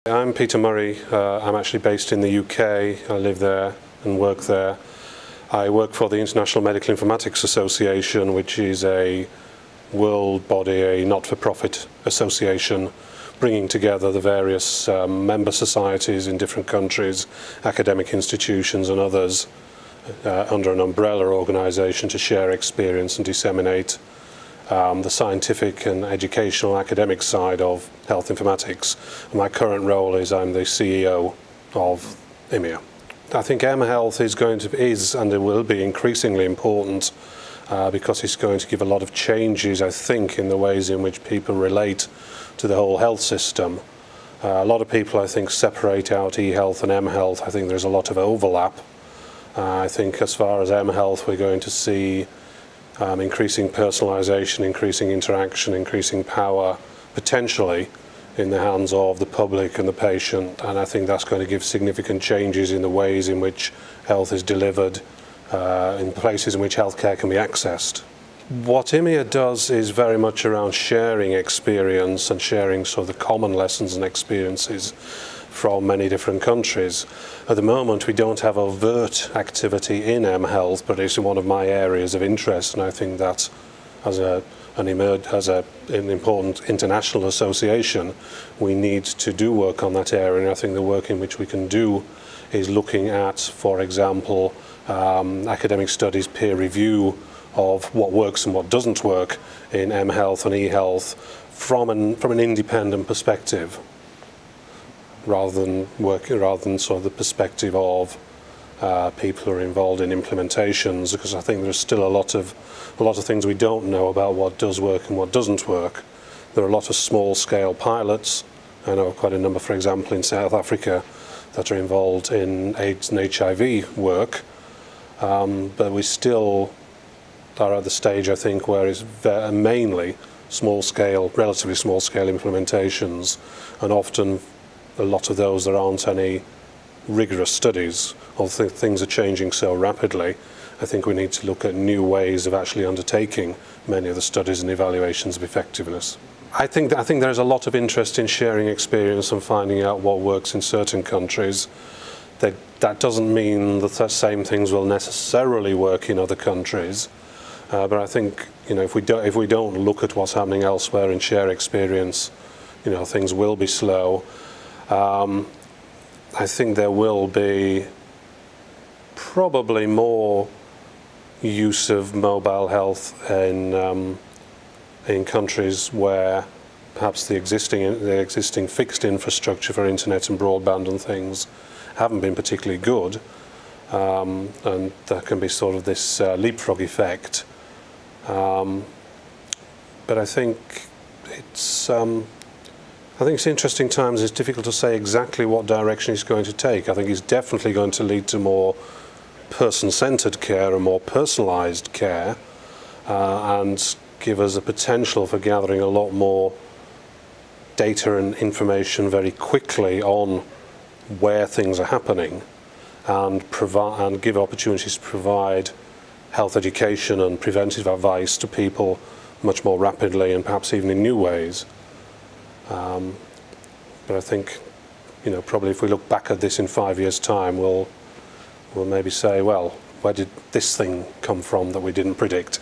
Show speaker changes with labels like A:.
A: I'm Peter Murray. I'm actually based in the UK. I live there and work there. I work for the International Medical Informatics Association, which is a world body, a not-for-profit association, bringing together the various member societies in different countries, academic institutions and others under an umbrella organisation to share experience and disseminate the scientific and educational academic side of health informatics. My current role is I'm the CEO of IMIA. I think mHealth is and it will be increasingly important because it's going to give a lot of changes, I think, in the ways in which people relate to the whole health system. A lot of people, I think, separate out e-health and mHealth. I think there's a lot of overlap. I think as far as mHealth, we're going to see increasing personalisation, increasing interaction, increasing power, potentially, in the hands of the public and the patient, and I think that's going to give significant changes in the ways in which health is delivered, in places in which healthcare can be accessed. What IMIA does is very much around sharing experience and sharing sort of the common lessons and experiences from many different countries. At the moment, we don't have overt activity in mHealth, but it's one of my areas of interest, and I think that as an important international association, we need to do work on that area, and I think the work in which we can do is looking at, for example, academic studies, peer review of what works and what doesn't work in mHealth and eHealth from an independent perspective, rather than sort of the perspective of people who are involved in implementations, because I think there's still a lot of things we don't know about what does work and what doesn't work. There are a lot of small-scale pilots. I know quite a number, for example, in South Africa that are involved in AIDS and HIV work, but we still are at the stage, I think, where it's mainly small-scale, relatively small-scale implementations, and often a lot of those there aren't any rigorous studies, although things are changing so rapidly. I think we need to look at new ways of actually undertaking many of the studies and evaluations of effectiveness. I think there's a lot of interest in sharing experience and finding out what works in certain countries. That doesn't mean that the same things will necessarily work in other countries, but I think, you know, if we don't look at what's happening elsewhere and share experience, you know, things will be slow. I think there will be probably more use of mobile health in countries where perhaps the existing fixed infrastructure for internet and broadband and things haven't been particularly good, and there can be sort of this leapfrog effect. But I think it's interesting times. It's difficult to say exactly what direction it's going to take. I think it's definitely going to lead to more person-centered care and more personalised care, and give us a potential for gathering a lot more data and information very quickly on where things are happening, and give opportunities to provide health education and preventive advice to people much more rapidly and perhaps even in new ways. But I think, you know, probably if we look back at this in 5 years' time, we'll maybe say, well, where did this thing come from that we didn't predict?